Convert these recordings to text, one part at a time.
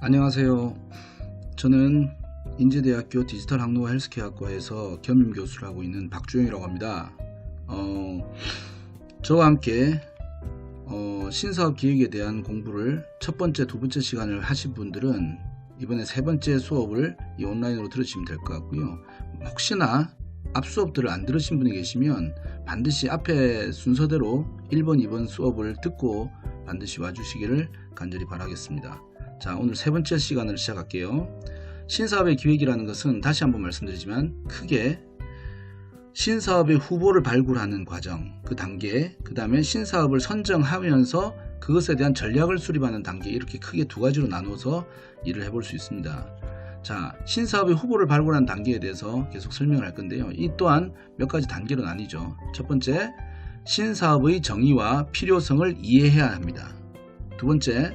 안녕하세요. 저는 인제대학교 디지털학로와 헬스케어학과에서 겸임 교수를 하고 있는 박주영이라고 합니다. 저와 함께 신사업 기획에 대한 공부를 첫 번째, 두 번째 시간을 하신 분들은 이번에 세 번째 수업을 이 온라인으로 들으시면 될 것 같고요. 혹시나 앞 수업들을 안 들으신 분이 계시면 반드시 앞에 순서대로 1번, 2번 수업을 듣고 반드시 와주시기를 간절히 바라겠습니다. 자, 오늘 세 번째 시간을 시작할게요. 신사업의 기획이라는 것은 다시 한번 말씀드리지만 크게 신사업의 후보를 발굴하는 과정, 그 단계, 그 다음에 신사업을 선정하면서 그것에 대한 전략을 수립하는 단계, 이렇게 크게 두 가지로 나눠서 일을 해볼 수 있습니다. 자, 신사업의 후보를 발굴하는 단계에 대해서 계속 설명을 할 건데요. 이 또한 몇 가지 단계로 나뉘죠. 첫 번째, 신사업의 정의와 필요성을 이해해야 합니다. 두 번째,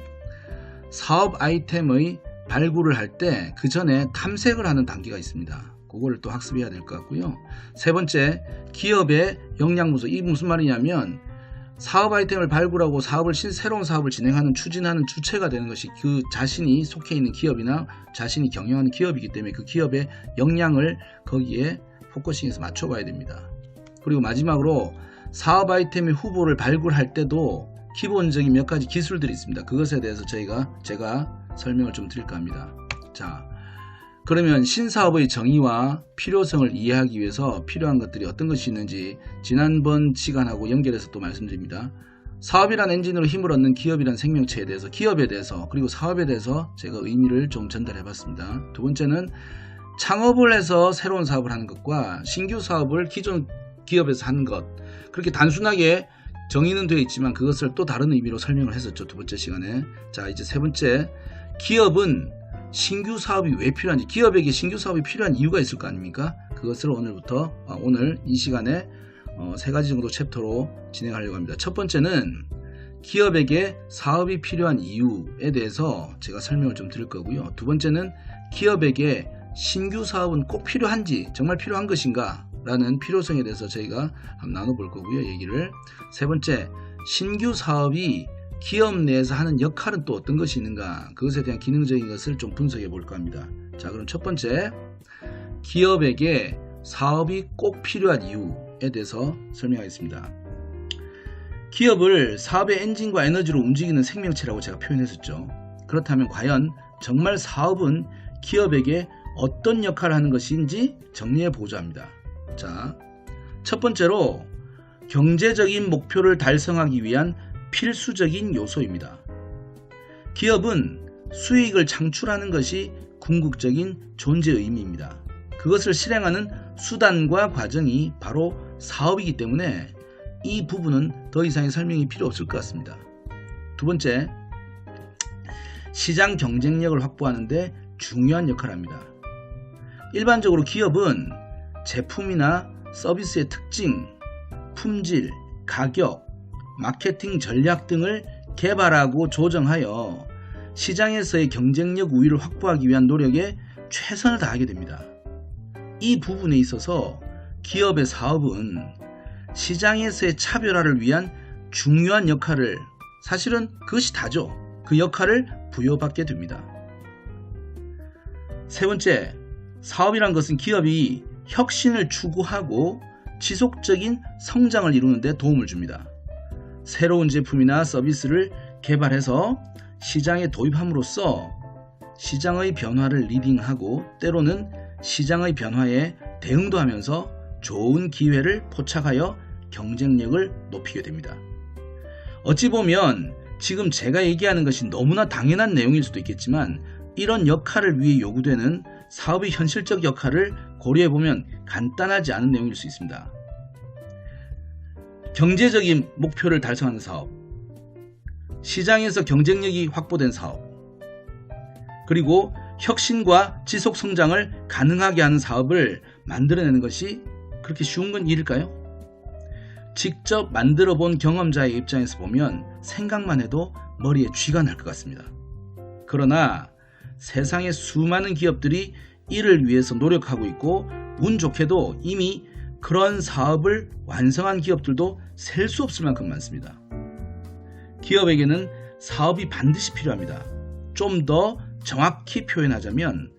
사업 아이템의 발굴을 할 때 그 전에 탐색을 하는 단계가 있습니다. 그거를 또 학습해야 될 것 같고요. 세 번째, 기업의 역량문서. 이 무슨 말이냐면 사업 아이템을 발굴하고 새로운 사업을 진행하는, 추진하는 주체가 되는 것이 그 자신이 속해 있는 기업이나 자신이 경영하는 기업이기 때문에 그 기업의 역량을 거기에 포커싱해서 맞춰봐야 됩니다. 그리고 마지막으로 사업 아이템의 후보를 발굴할 때도 기본적인 몇 가지 기술들이 있습니다. 그것에 대해서 제가 설명을 좀 드릴까 합니다. 자, 그러면 신사업의 정의와 필요성을 이해하기 위해서 필요한 것들이 어떤 것이 있는지 지난번 시간하고 연결해서 또 말씀드립니다. 사업이란 엔진으로 힘을 얻는 기업이란 생명체에 대해서, 기업에 대해서, 그리고 사업에 대해서 제가 의미를 좀 전달해 봤습니다. 두 번째는 창업을 해서 새로운 사업을 하는 것과 신규 사업을 기존 기업에서 하는 것, 그렇게 단순하게 정의는 되어 있지만 그것을 또 다른 의미로 설명을 했었죠. 두 번째 시간에. 자, 이제 세 번째, 기업은 신규 사업이 왜 필요한지, 기업에게 신규 사업이 필요한 이유가 있을 거 아닙니까? 그것을 오늘 이 시간에 세 가지 정도 챕터로 진행하려고 합니다. 첫 번째는 기업에게 사업이 필요한 이유에 대해서 제가 설명을 좀 드릴 거고요. 두 번째는 기업에게 신규 사업은 꼭 필요한지, 정말 필요한 것인가 라는 필요성에 대해서 저희가 한번 나눠볼 거고요. 얘기를. 세 번째, 신규 사업이 기업 내에서 하는 역할은 또 어떤 것이 있는가, 그것에 대한 기능적인 것을 좀 분석해 볼까 합니다. 자, 그럼 첫 번째, 기업에게 사업이 꼭 필요한 이유에 대해서 설명하겠습니다. 기업을 사업의 엔진과 에너지로 움직이는 생명체라고 제가 표현했었죠. 그렇다면 과연 정말 사업은 기업에게 어떤 역할을 하는 것인지 정리해 보고자 합니다. 자, 첫 번째로 경제적인 목표를 달성하기 위한 필수적인 요소입니다. 기업은 수익을 창출하는 것이 궁극적인 존재의 의미입니다. 그것을 실행하는 수단과 과정이 바로 사업이기 때문에 이 부분은 더 이상의 설명이 필요 없을 것 같습니다. 두 번째, 시장 경쟁력을 확보하는 데 중요한 역할을 합니다. 일반적으로 기업은 제품이나 서비스의 특징, 품질, 가격, 마케팅 전략 등을 개발하고 조정하여 시장에서의 경쟁력 우위를 확보하기 위한 노력에 최선을 다하게 됩니다. 이 부분에 있어서 기업의 사업은 시장에서의 차별화를 위한 중요한 역할을, 사실은 그것이 다죠. 그 역할을 부여받게 됩니다. 세 번째, 사업이란 것은 기업이 혁신을 추구하고 지속적인 성장을 이루는 데 도움을 줍니다. 새로운 제품이나 서비스를 개발해서 시장에 도입함으로써 시장의 변화를 리딩하고 때로는 시장의 변화에 대응도 하면서 좋은 기회를 포착하여 경쟁력을 높이게 됩니다. 어찌 보면 지금 제가 얘기하는 것이 너무나 당연한 내용일 수도 있겠지만 이런 역할을 위해 요구되는 사업의 현실적 역할을 고려해보면 간단하지 않은 내용일 수 있습니다. 경제적인 목표를 달성하는 사업, 시장에서 경쟁력이 확보된 사업, 그리고 혁신과 지속 성장을 가능하게 하는 사업을 만들어내는 것이 그렇게 쉬운 건 일일까요? 직접 만들어 본 경험자의 입장에서 보면 생각만 해도 머리에 쥐가 날 것 같습니다. 그러나 세상의 수많은 기업들이 이를 위해서 노력하고 있고 운 좋게도 이미 그런 사업을 완성한 기업들도 셀 수 없을 만큼 많습니다. 기업에게는 사업이 반드시 필요합니다. 좀 더 정확히 표현하자면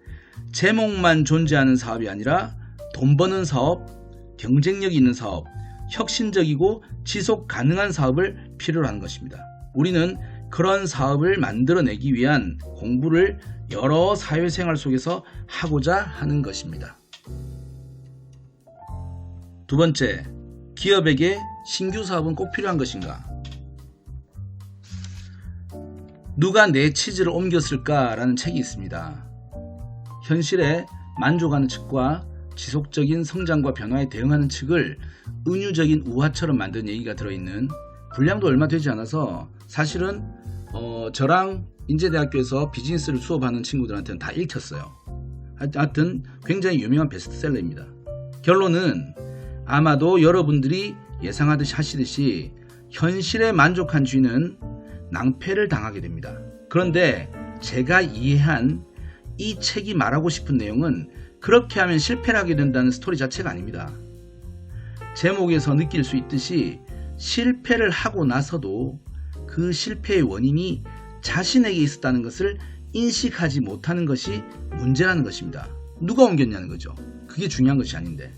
제목만 존재하는 사업이 아니라 돈 버는 사업, 경쟁력 있는 사업, 혁신적이고 지속 가능한 사업을 필요로 하는 것입니다. 우리는 그런 사업을 만들어내기 위한 공부를 여러 사회생활 속에서 하고자 하는 것입니다. 두 번째, 기업에게 신규 사업은 꼭 필요한 것인가? 누가 내 치즈를 옮겼을까라는 책이 있습니다. 현실에 만족하는 측과 지속적인 성장과 변화에 대응하는 측을 은유적인 우화처럼 만든 얘기가 들어있는, 분량도 얼마 되지 않아서 사실은 저랑 인제대학교에서 비즈니스를 수업하는 친구들한테는 다 읽혔어요. 하여튼 굉장히 유명한 베스트셀러입니다. 결론은 아마도 여러분들이 예상하시듯이 현실에 만족한 쥐는 낭패를 당하게 됩니다. 그런데 제가 이해한 이 책이 말하고 싶은 내용은 그렇게 하면 실패를 하게 된다는 스토리 자체가 아닙니다. 제목에서 느낄 수 있듯이 실패를 하고 나서도 그 실패의 원인이 자신에게 있었다는 것을 인식하지 못하는 것이 문제라는 것입니다. 누가 옮겼냐는 거죠. 그게 중요한 것이 아닌데,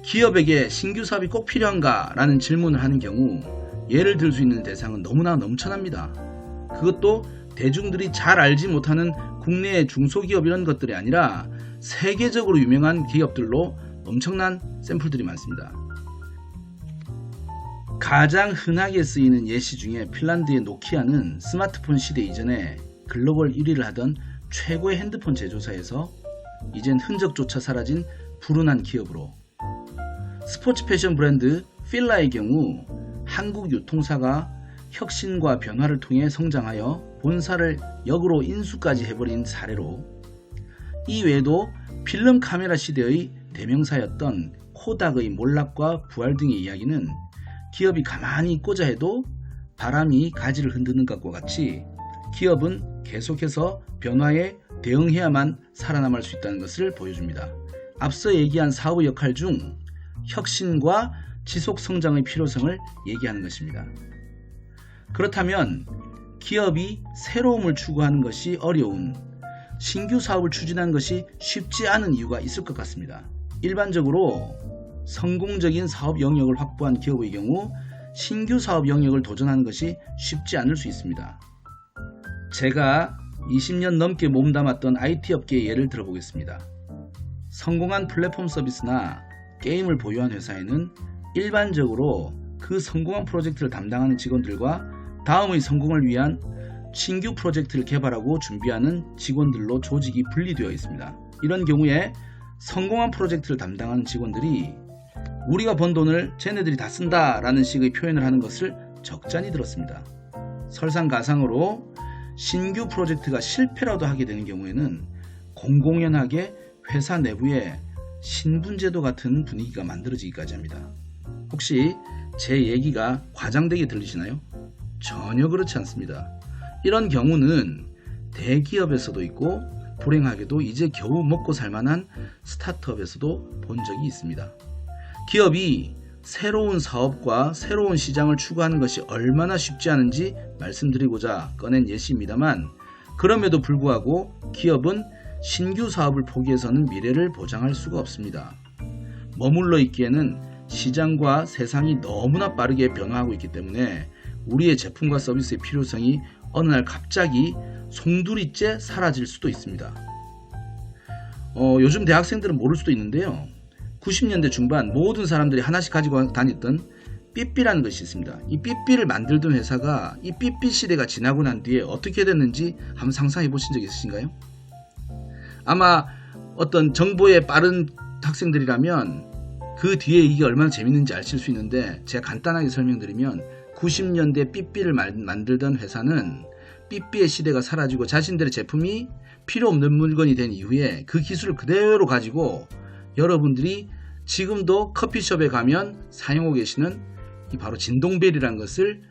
기업에게 신규 사업이 꼭 필요한가? 라는 질문을 하는 경우 예를 들 수 있는 대상은 너무나 넘쳐납니다. 그것도 대중들이 잘 알지 못하는 국내의 중소기업 이런 것들이 아니라 세계적으로 유명한 기업들로 엄청난 샘플들이 많습니다. 가장 흔하게 쓰이는 예시 중에 핀란드의 노키아는 스마트폰 시대 이전에 글로벌 1위를 하던 최고의 핸드폰 제조사에서 이젠 흔적조차 사라진 불운한 기업으로, 스포츠 패션 브랜드 필라의 경우 한국 유통사가 혁신과 변화를 통해 성장하여 본사를 역으로 인수까지 해버린 사례로, 이 외에도 필름 카메라 시대의 대명사였던 코닥의 몰락과 부활 등의 이야기는 기업이 가만히 있고자 해도 바람이 가지를 흔드는 것과 같이 기업은 계속해서 변화에 대응해야만 살아남을 수 있다는 것을 보여줍니다. 앞서 얘기한 사업의 역할 중 혁신과 지속 성장의 필요성을 얘기하는 것입니다. 그렇다면 기업이 새로움을 추구하는 것이 어려운, 신규 사업을 추진하는 것이 쉽지 않은 이유가 있을 것 같습니다. 일반적으로 성공적인 사업 영역을 확보한 기업의 경우 신규 사업 영역을 도전하는 것이 쉽지 않을 수 있습니다. 제가 20년 넘게 몸담았던 IT 업계의 예를 들어보겠습니다. 성공한 플랫폼 서비스나 게임을 보유한 회사에는 일반적으로 그 성공한 프로젝트를 담당하는 직원들과 다음의 성공을 위한 신규 프로젝트를 개발하고 준비하는 직원들로 조직이 분리되어 있습니다. 이런 경우에 성공한 프로젝트를 담당하는 직원들이 우리가 번 돈을 쟤네들이 다 쓴다 라는 식의 표현을 하는 것을 적잖이 들었습니다. 설상가상으로 신규 프로젝트가 실패라도 하게 되는 경우에는 공공연하게 회사 내부에 신분제도 같은 분위기가 만들어지기까지 합니다. 혹시 제 얘기가 과장되게 들리시나요? 전혀 그렇지 않습니다. 이런 경우는 대기업에서도 있고 불행하게도 이제 겨우 먹고 살만한 스타트업에서도 본 적이 있습니다. 기업이 새로운 사업과 새로운 시장을 추구하는 것이 얼마나 쉽지 않은지 말씀드리고자 꺼낸 예시입니다만, 그럼에도 불구하고 기업은 신규 사업을 포기해서는 미래를 보장할 수가 없습니다. 머물러 있기에는 시장과 세상이 너무나 빠르게 변화하고 있기 때문에 우리의 제품과 서비스의 필요성이 어느 날 갑자기 송두리째 사라질 수도 있습니다. 요즘 대학생들은 모를 수도 있는데요. 90년대 중반 모든 사람들이 하나씩 가지고 다녔던 삐삐라는 것이 있습니다. 이 삐삐를 만들던 회사가 이 삐삐 시대가 지나고 난 뒤에 어떻게 됐는지 한번 상상해 보신 적 있으신가요? 아마 어떤 정보에 빠른 학생들이라면 그 뒤에 이게 얼마나 재밌는지 아실 수 있는데, 제가 간단하게 설명드리면 90년대 삐삐를 만들던 회사는 삐삐의 시대가 사라지고 자신들의 제품이 필요 없는 물건이 된 이후에 그 기술을 그대로 가지고 여러분들이 지금도 커피숍에 가면 사용하고 계시는 이 바로 진동벨이라는 것을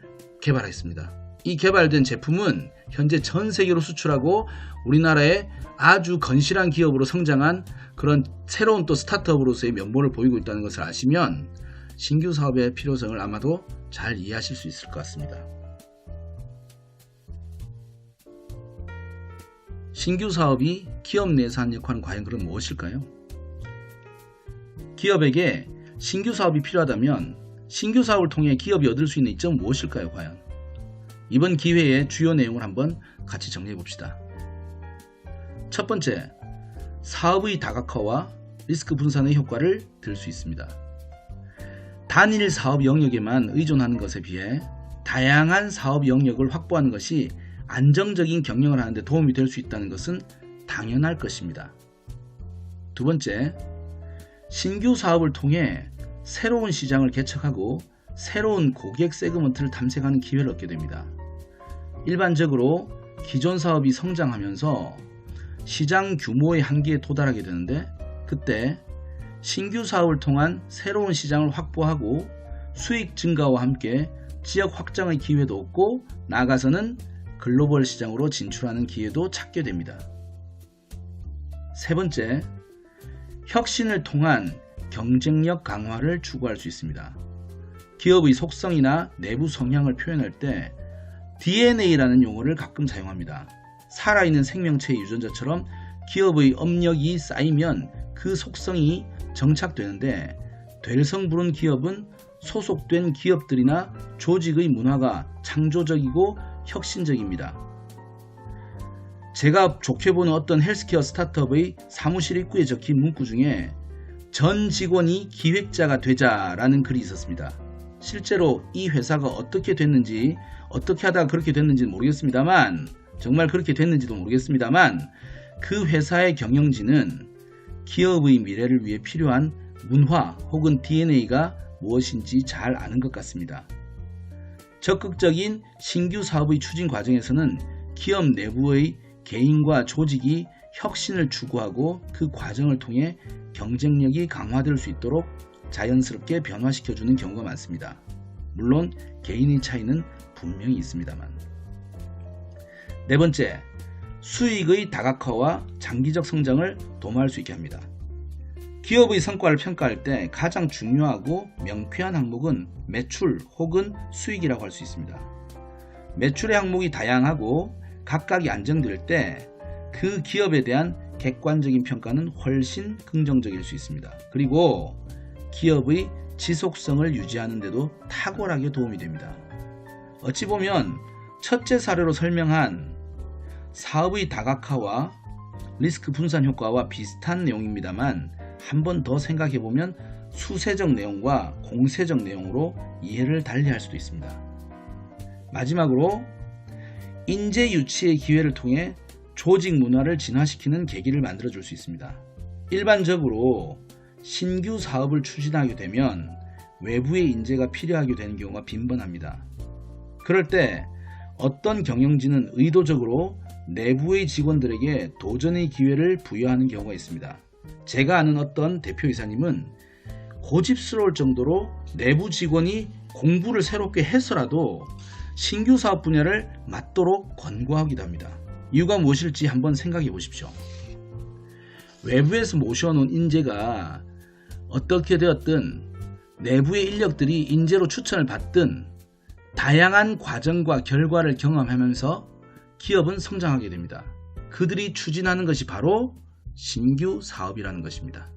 개발했습니다. 이 개발된 제품은 현재 전 세계로 수출하고 우리나라의 아주 건실한 기업으로 성장한 그런 새로운 또 스타트업으로서의 면모를 보이고 있다는 것을 아시면 신규 사업의 필요성을 아마도 잘 이해하실 수 있을 것 같습니다. 신규 사업이 기업 내에서 하는 역할은 과연 그럼 무엇일까요? 기업에게 신규 사업이 필요하다면 신규 사업을 통해 기업이 얻을 수 있는 이점은 무엇일까요? 과연 이번 기회의 주요 내용을 한번 같이 정리해 봅시다. 첫 번째, 사업의 다각화와 리스크 분산의 효과를 들 수 있습니다. 단일 사업 영역에만 의존하는 것에 비해 다양한 사업 영역을 확보하는 것이 안정적인 경영을 하는 데 도움이 될 수 있다는 것은 당연할 것입니다. 두 번째, 신규 사업을 통해 새로운 시장을 개척하고 새로운 고객 세그먼트를 탐색하는 기회를 얻게 됩니다. 일반적으로 기존 사업이 성장하면서 시장 규모의 한계에 도달하게 되는데, 그때 신규 사업을 통한 새로운 시장을 확보하고 수익 증가와 함께 지역 확장의 기회도 얻고 나아가서는 글로벌 시장으로 진출하는 기회도 찾게 됩니다. 세 번째, 혁신을 통한 경쟁력 강화를 추구할 수 있습니다. 기업의 속성이나 내부 성향을 표현할 때 DNA라는 용어를 가끔 사용합니다. 살아있는 생명체의 유전자처럼 기업의 업력이 쌓이면 그 속성이 정착되는데, 될성 부른 기업은 소속된 기업들이나 조직의 문화가 창조적이고 혁신적입니다. 제가 좋게 보는 어떤 헬스케어 스타트업의 사무실 입구에 적힌 문구 중에 전 직원이 기획자가 되자라는 글이 있었습니다. 실제로 이 회사가 어떻게 됐는지, 어떻게 하다가 그렇게 됐는지는 모르겠습니다만, 정말 그렇게 됐는지도 모르겠습니다만, 그 회사의 경영진은 기업의 미래를 위해 필요한 문화 혹은 DNA가 무엇인지 잘 아는 것 같습니다. 적극적인 신규 사업의 추진 과정에서는 기업 내부의 개인과 조직이 혁신을 추구하고 그 과정을 통해 경쟁력이 강화될 수 있도록 자연스럽게 변화시켜주는 경우가 많습니다. 물론 개인의 차이는 분명히 있습니다만. 네 번째, 수익의 다각화와 장기적 성장을 도모할 수 있게 합니다. 기업의 성과를 평가할 때 가장 중요하고 명쾌한 항목은 매출 혹은 수익이라고 할 수 있습니다. 매출의 항목이 다양하고 각각이 안정될 때 그 기업에 대한 객관적인 평가는 훨씬 긍정적일 수 있습니다. 그리고 기업의 지속성을 유지하는 데도 탁월하게 도움이 됩니다. 어찌 보면 첫째 사례로 설명한 사업의 다각화와 리스크 분산 효과와 비슷한 내용입니다만, 한 번 더 생각해보면 수세적 내용과 공세적 내용으로 이해를 달리할 수도 있습니다. 마지막으로 인재 유치의 기회를 통해 조직 문화를 진화시키는 계기를 만들어줄 수 있습니다. 일반적으로 신규 사업을 추진하게 되면 외부의 인재가 필요하게 되는 경우가 빈번합니다. 그럴 때 어떤 경영진은 의도적으로 내부의 직원들에게 도전의 기회를 부여하는 경우가 있습니다. 제가 아는 어떤 대표이사님은 고집스러울 정도로 내부 직원이 공부를 새롭게 해서라도 신규 사업 분야를 맡도록 권고하기도 합니다. 이유가 무엇일지 한번 생각해 보십시오. 외부에서 모셔놓은 인재가 어떻게 되었든 내부의 인력들이 인재로 추천을 받든 다양한 과정과 결과를 경험하면서 기업은 성장하게 됩니다. 그들이 추진하는 것이 바로 신규 사업이라는 것입니다.